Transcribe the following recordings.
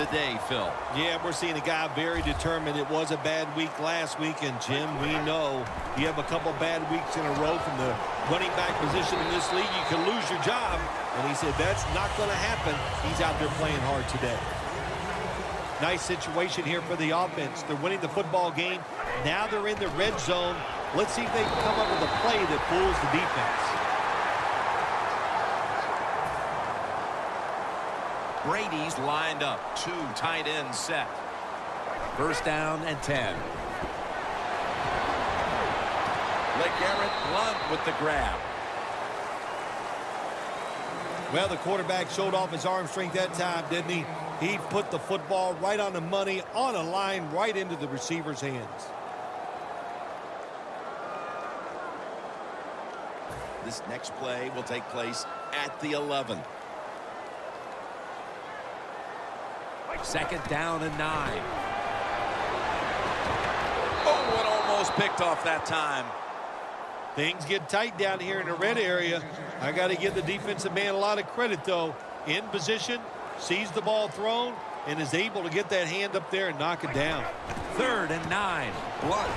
today, Phil. Yeah, we're seeing a guy very determined. It was a bad week last week, and Jim, we know you have a couple bad weeks in a row from the running back position in this league. You can lose your job, and he said that's not going to happen. He's out there playing hard today. Nice situation here for the offense. They're winning the football game. Now they're in the red zone. Let's see if they can come up with a play that fools the defense. Brady's lined up. 2 tight ends set. First down and 10. LeGarrette Blount with the grab. Well, the quarterback showed off his arm strength that time, didn't he? He put the football right on the money, on a line, right into the receiver's hands. This next play will take place at the 11. Second down and 9. Oh, it almost picked off that time. Things get tight down here in the red area. I got to give the defensive man a lot of credit, though. In position, sees the ball thrown, and is able to get that hand up there and knock it down. Third and 9. Blount.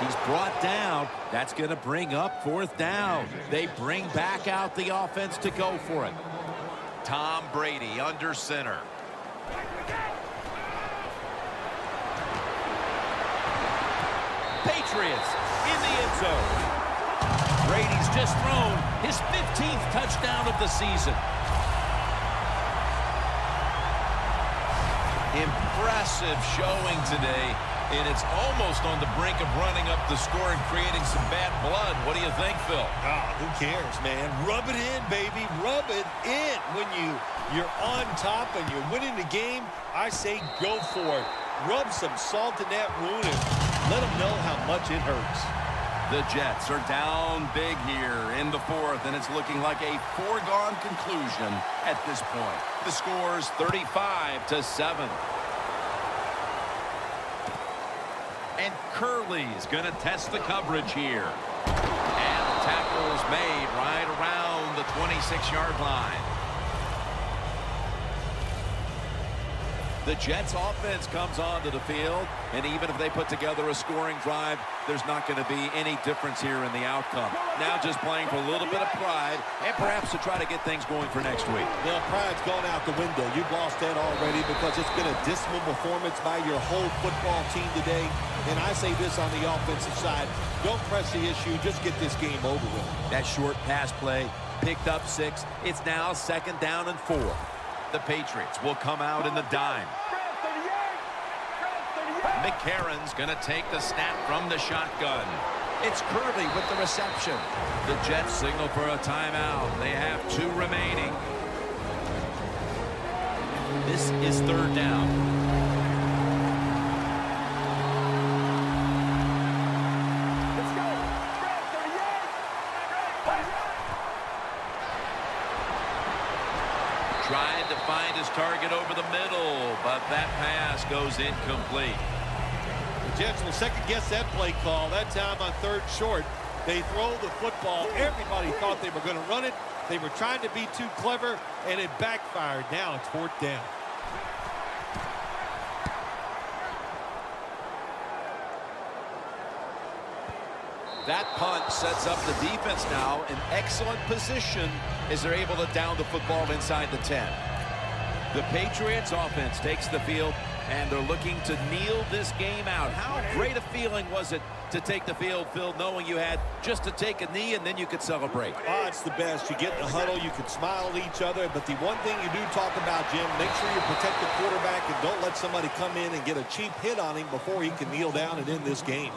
He's brought down. That's going to bring up fourth down. They bring back out the offense to go for it. Tom Brady under center. Patriots in the end zone. Brady's just thrown his 15th touchdown of the season. Impressive showing today, and it's almost on the brink of running up the score and creating some bad blood. What do you think, Phil? Who cares, man? Rub it in, baby. Rub it in. When you're on top and you're winning the game, I say go for it. Rub some salt in that wound and let them know how much it hurts. The Jets are down big here in the fourth, and it's looking like a foregone conclusion at this point. The score's 35-7. And Curley's going to test the coverage here. And the tackle is made right around the 26-yard line. The Jets offense comes onto the field, and even if they put together a scoring drive, there's not going to be any difference here in the outcome. Now just playing for a little bit of pride and perhaps to try to get things going for next week. Well, pride's gone out the window. You've lost that already because it's been a dismal performance by your whole football team today. And I say this on the offensive side, don't press the issue, just get this game over with. That short pass play picked up 6. It's now second down and 4. The Patriots will come out in the dime. McCarron's going to take the snap from the shotgun. It's Curley with the reception. The Jets signal for a timeout. They have 2 remaining. This is third down. Tried to find his target over the middle, but that pass goes incomplete. The Jets will second-guess that play call. That time on third short, they throw the football. Everybody thought they were going to run it. They were trying to be too clever, and it backfired. Now it's fourth down. That punt sets up the defense now in excellent position as they're able to down the football inside the 10. The Patriots offense takes the field, and they're looking to kneel this game out. How great a feeling was it to take the field, Phil, knowing you had just to take a knee and then you could celebrate? Oh, it's the best. You get in the huddle, you can smile at each other, but the one thing you do talk about, Jim, make sure you protect the quarterback and don't let somebody come in and get a cheap hit on him before he can kneel down and end this game.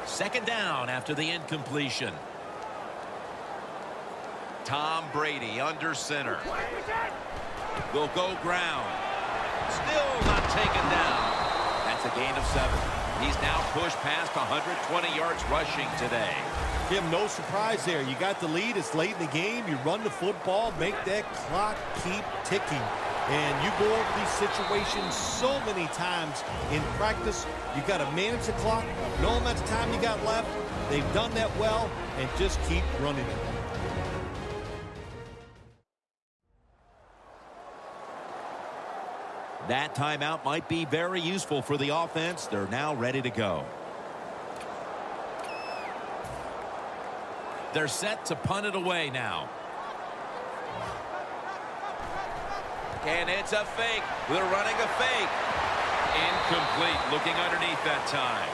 Second down after the incompletion. Tom Brady under center. Will go ground. Still not taken down. That's a gain of 7. He's now pushed past 120 yards rushing today. Jim, no surprise there. You got the lead. It's late in the game. You run the football, make that clock keep ticking. And you go over these situations so many times in practice. You got to manage the clock, know how much time you got left. They've done that well, and just keep running it. That timeout might be very useful for the offense. They're now ready to go. They're set to punt it away now. And it's a fake. They're running a fake. Incomplete. Looking underneath that time.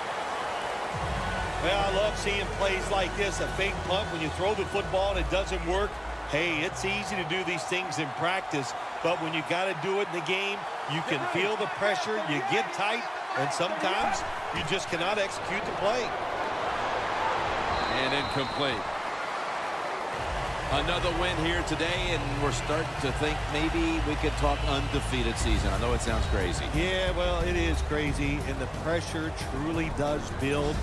Well, I love seeing plays like this, a fake punt when you throw the football and it doesn't work. Hey, it's easy to do these things in practice, but when you got to do it in the game, you can feel the pressure, you get tight, and sometimes you just cannot execute the play. And incomplete. Another win here today, and we're starting to think maybe we could talk undefeated season. I know it sounds crazy. Yeah, well, it is crazy, and the pressure truly does build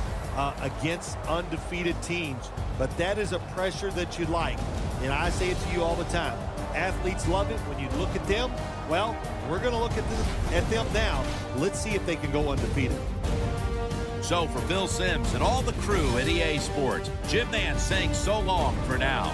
against undefeated teams. But that is a pressure that you like. And I say it to you all the time. Athletes love it. When you look at them, well, we're going to look at them now. Let's see if they can go undefeated. So for Phil Simms and all the crew at EA Sports, Jim Nantz saying so long for now.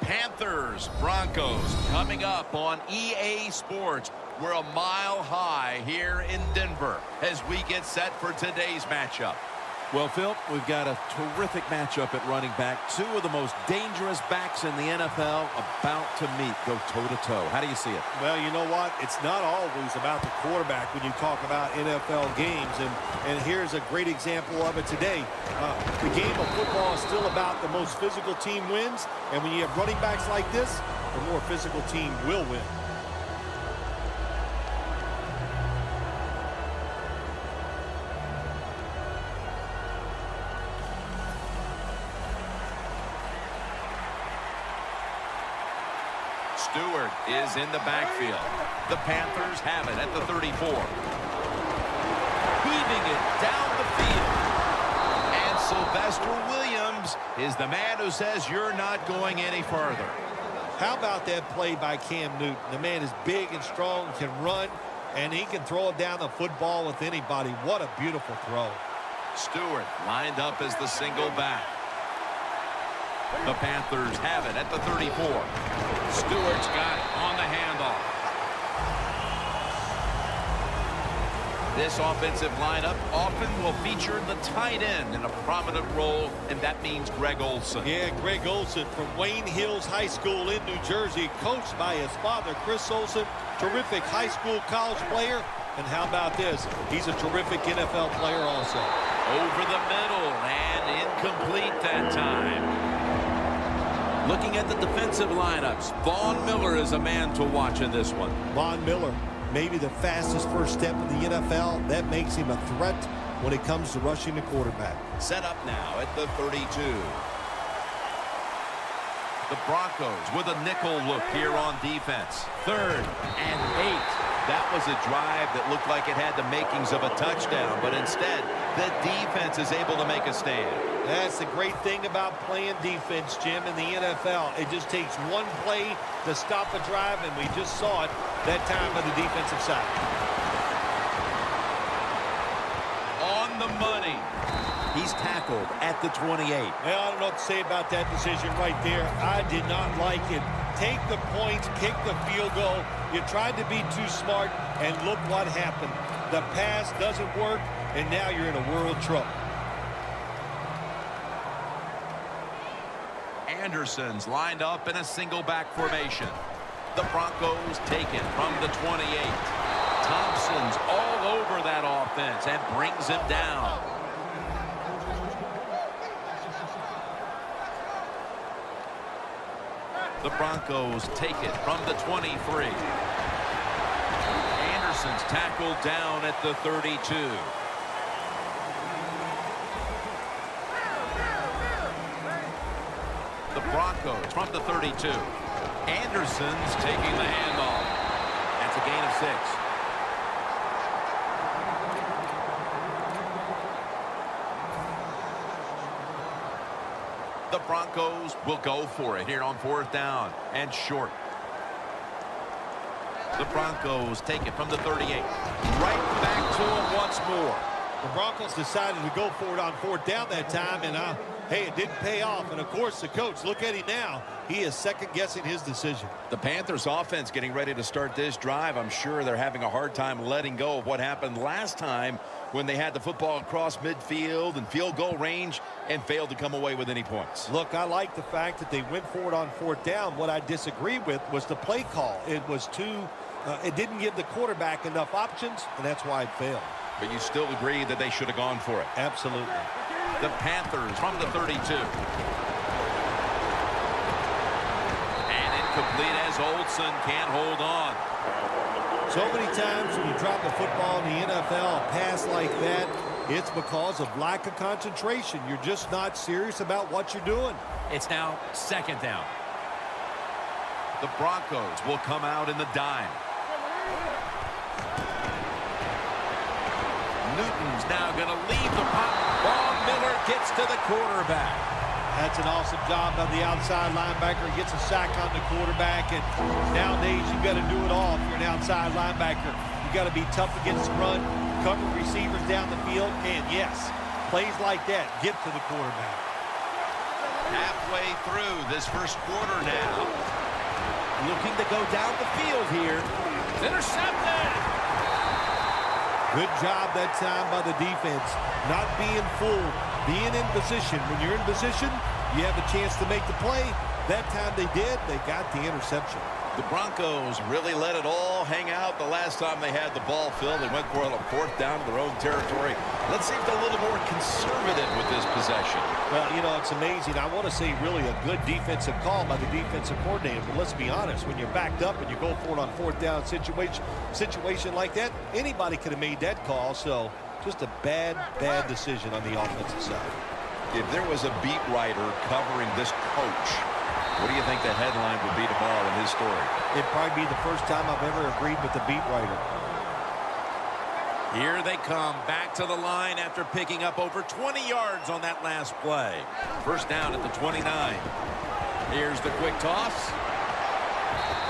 Panthers, Broncos coming up on EA Sports. We're a mile high here in Denver as we get set for today's matchup. Well, Phil, we've got a terrific matchup at running back. Two of the most dangerous backs in the NFL about to meet, go toe-to-toe. How do you see it? Well, you know what? It's not always about the quarterback when you talk about NFL games. And here's a great example of it today. The game of football is still about the most physical team wins. And when you have running backs like this, the more physical team will win. Stewart is in the backfield. The Panthers have it at the 34. Heaving it down the field. And Sylvester Williams is the man who says you're not going any further. How about that play by Cam Newton? The man is big and strong, can run, and he can throw it down the football with anybody. What a beautiful throw. Stewart lined up as the single back. The Panthers have it at the 34. Stewart's got it on the handoff. This offensive lineup often will feature the tight end in a prominent role, and that means Greg Olsen. Yeah, Greg Olsen from Wayne Hills High School in New Jersey, coached by his father, Chris Olsen. Terrific high school college player. And how about this? He's a terrific NFL player also. Over the middle and incomplete that time. Looking at the defensive lineups, Von Miller is a man to watch in this one. Von Miller, maybe the fastest first step in the NFL. That makes him a threat when it comes to rushing the quarterback. Set up now at the 32. The Broncos with a nickel look here on defense. 3rd and 8. That was a drive that looked like it had the makings of a touchdown, but instead, the defense is able to make a stand. That's the great thing about playing defense, Jim, in the NFL. It just takes one play to stop a drive, and we just saw it that time on the defensive side. On the money. He's tackled at the 28. Well, I don't know what to say about that decision right there. I did not like it. take the points, kick the field goal. You tried to be too smart, and look what happened. The pass doesn't work, and now you're in a world of trouble. Anderson's lined up in a single back formation. The Broncos take it from the 28. Thompson's all over that offense and brings him down. The Broncos take it from the 23. Anderson's tackled down at the 32. The Broncos from the 32. Anderson's taking the handoff. That's a gain of 6. The Broncos will go for it here on 4th down and short. The Broncos take it from the 38. Right back to him once more. The Broncos decided to go for it on 4th down that time, and hey, it didn't pay off. And, of course, the coach, look at him now. He is second-guessing his decision. The Panthers offense getting ready to start this drive. I'm sure they're having a hard time letting go of what happened last time when they had the football across midfield and field goal range and failed to come away with any points. Look, I like the fact that they went for it on 4th down. What I disagree with was the play call. It was it didn't give the quarterback enough options, and that's why it failed. But you still agree that they should have gone for it. Absolutely. The Panthers from the 32. And incomplete as Olsen can't hold on. So many times when you drop a football in the NFL, a pass like that, it's because of lack of concentration. You're just not serious about what you're doing. It's now 2nd down. The Broncos will come out in the dime. Newton's now going to leave the pocket. Von Miller gets to the quarterback. That's an awesome job by the outside linebacker. Gets a sack on the quarterback. And nowadays, you've got to do it all if you're an outside linebacker. You've got to be tough against the run, cover receivers down the field, and yes, plays like that get to the quarterback. Halfway through this first quarter now. Looking to go down the field here. It's intercepted. Good job that time by the defense. Not being fooled, being in position. When you're in position, you have a chance to make the play. That time they did. They got the interception. The Broncos really let it all hang out the last time they had the ball filled. They went for it on 4th down to their own territory. Let's see if they're a little more conservative with this possession. Well, you know, it's amazing. I want to say really a good defensive call by the defensive coordinator. But let's be honest, when you're backed up and you go for it on 4th down situation like that, anybody could have made that call. So just a bad decision on the offensive side. If there was a beat writer covering this coach, what do you think the headline would be tomorrow in his story? It'd probably be the first time I've ever agreed with the beat writer. Here they come back to the line after picking up over 20 yards on that last play. 1st down at the 29. Here's the quick toss.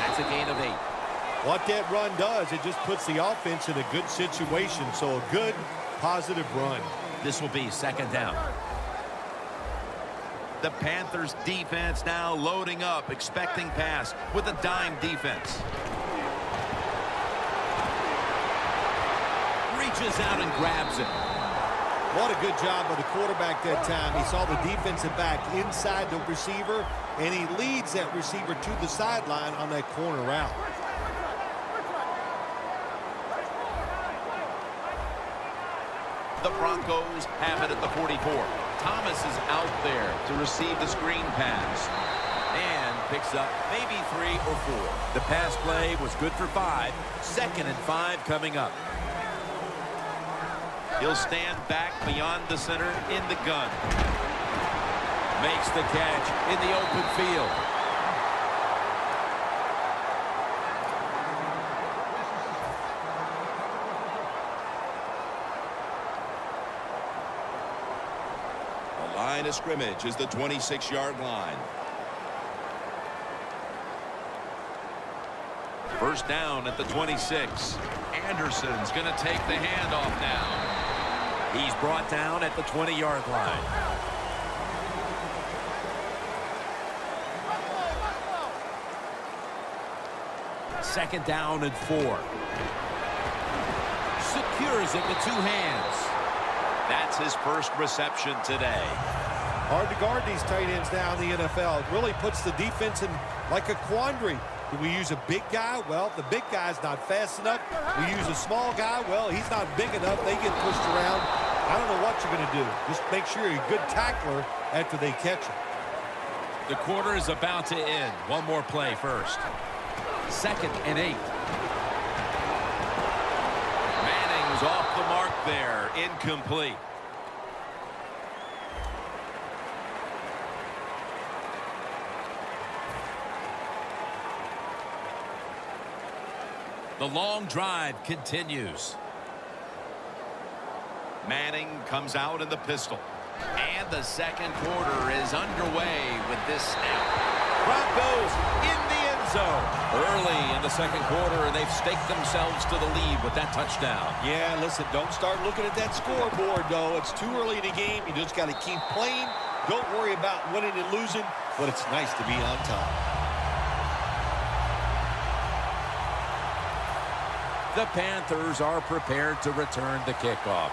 That's a gain of 8. What that run does, it just puts the offense in a good situation. So a good, positive run. This will be 2nd down. The Panthers defense now loading up, expecting pass with a dime defense. Reaches out and grabs it. What a good job by the quarterback that time. He saw the defensive back inside the receiver, and he leads that receiver to the sideline on that corner route. The Broncos have it at the 44. Thomas is out there to receive the screen pass and picks up maybe 3 or 4. The pass play was good for 5. 2nd and 5 coming up. He'll stand back beyond the center in the gun. Makes the catch in the open field. Line of scrimmage is the 26-yard line. 1st down at the 26. Anderson's going to take the handoff now. He's brought down at the 20-yard line. Second down and 4. Secures it with 2 hands. That's his first reception today. Hard to guard these tight ends now in the NFL. It really puts the defense in like a quandary. Do we use a big guy? Well, the big guy's not fast enough. We use a small guy. Well, he's not big enough. They get pushed around. I don't know what you're going to do. Just make sure you're a good tackler after they catch him. The quarter is about to end. One more play first. Second and 8. Manning's off the mark there. Incomplete. The long drive continues. Manning comes out in the pistol. And the second quarter is underway with this snap. Broncos in the end zone. Early in the second quarter, and they've staked themselves to the lead with that touchdown. Yeah, listen, don't start looking at that scoreboard, though. It's too early in the game. You just got to keep playing. Don't worry about winning and losing, but it's nice to be on top. The Panthers are prepared to return the kickoff.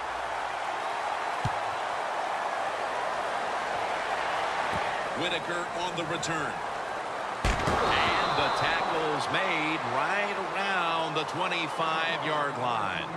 Whitaker on the return. And the tackle's made right around the 25-yard line.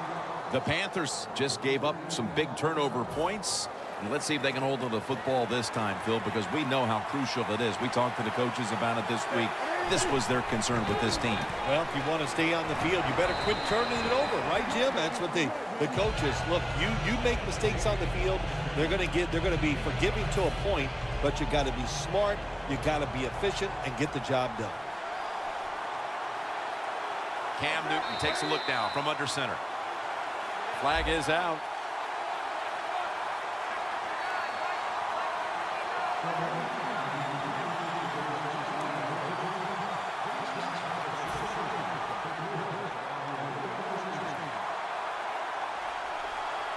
The Panthers just gave up some big turnover points. And let's see if they can hold on to the football this time, Phil, because we know how crucial it is. We talked to the coaches about it this week. This was their concern with this team. Well, if you want to stay on the field, you better quit turning it over, right, Jim? That's what the coaches look. You make mistakes on the field, they're going to be forgiving to a point, but you got to be smart, you got to be efficient, and get the job done. Cam Newton takes a look now from under center. Flag is out.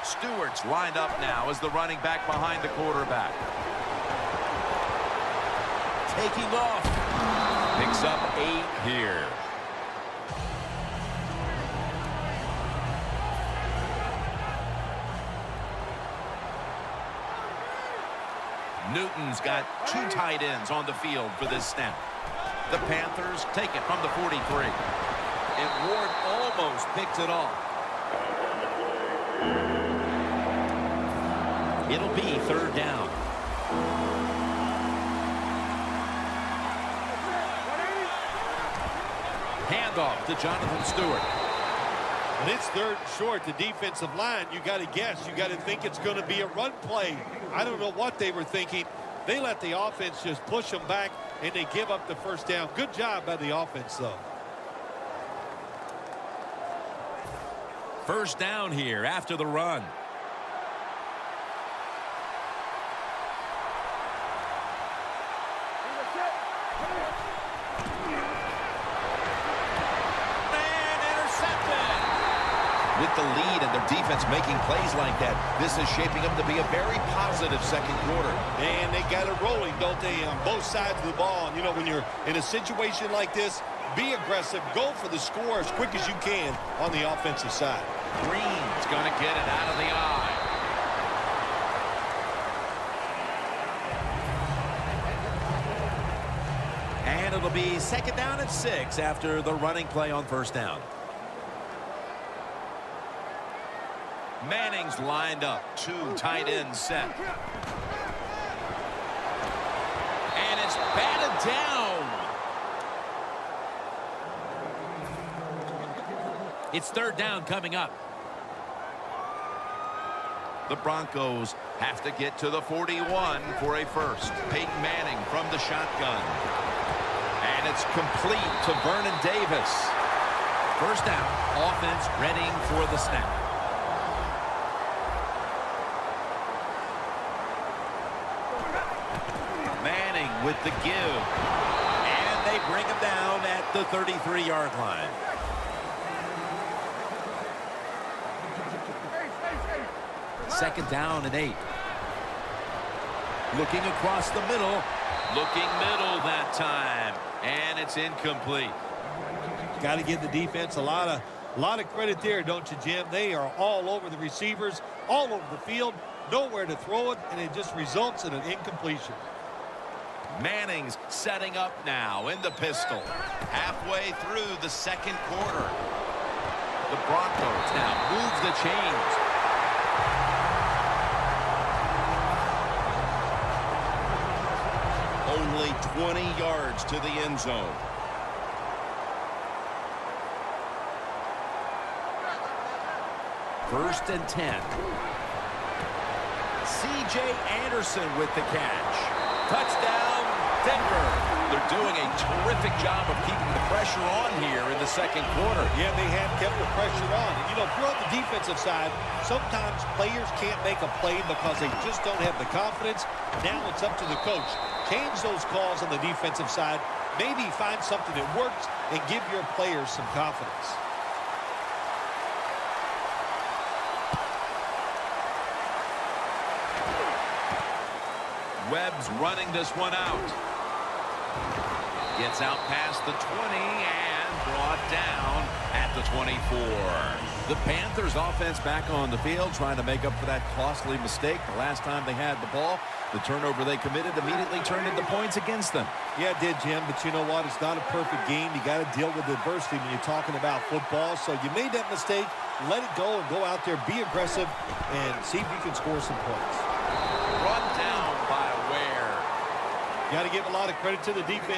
Stewart's lined up now as the running back behind the quarterback. Taking off. Picks up 8 here. Newton's got 2 tight ends on the field for this snap. The Panthers take it from the 43. And Ward almost picked it off. It'll be 3rd down. Handoff to Jonathan Stewart. When it's 3rd and short, the defensive line, you got to guess. You got to think it's going to be a run play. I don't know what they were thinking. They let the offense just push them back, and they give up the 1st down. Good job by the offense, though. 1st down here after the run. With the lead and their defense making plays like that, this is shaping up to be a very positive second quarter. And they got it rolling, don't they, on both sides of the ball. And, you know, when you're in a situation like this, be aggressive. Go for the score as quick as you can on the offensive side. Green's going to get it out of the eye. And it'll be 2nd down and 6 after the running play on 1st down. Manning's lined up. 2 tight ends set. And it's batted down. It's 3rd down coming up. The Broncos have to get to the 41 for a first. Peyton Manning from the shotgun. And it's complete to Vernon Davis. 1st down, offense readying for the snap. With the give. And they bring him down at the 33-yard line. Second down and 8. Looking across the middle. Looking middle that time. And it's incomplete. Got to give the defense a lot of credit there, don't you, Jim? They are all over the receivers, all over the field, nowhere to throw it, and it just results in an incompletion. Manning's setting up now in the pistol. Halfway through the second quarter. The Broncos now move the chains. Only 20 yards to the end zone. First and 10. C.J. Anderson with the catch. Touchdown, Denver. They're doing a terrific job of keeping the pressure on here in the second quarter. Yeah, they have kept the pressure on. And, you know, throughout the defensive side, sometimes players can't make a play because they just don't have the confidence. Now it's up to the coach. Change those calls on the defensive side. Maybe find something that works and give your players some confidence. Webb's running this one out. Gets out past the 20 and brought down at the 24. The Panthers offense back on the field trying to make up for that costly mistake. The last time they had the ball, the turnover they committed immediately turned into points against them. Yeah, it did, Jim, but you know what? It's not a perfect game. You got to deal with adversity when you're talking about football. So you made that mistake, let it go and go out there, be aggressive, and see if you can score some points. Run down by Ware. Got to give a lot of credit to the defense.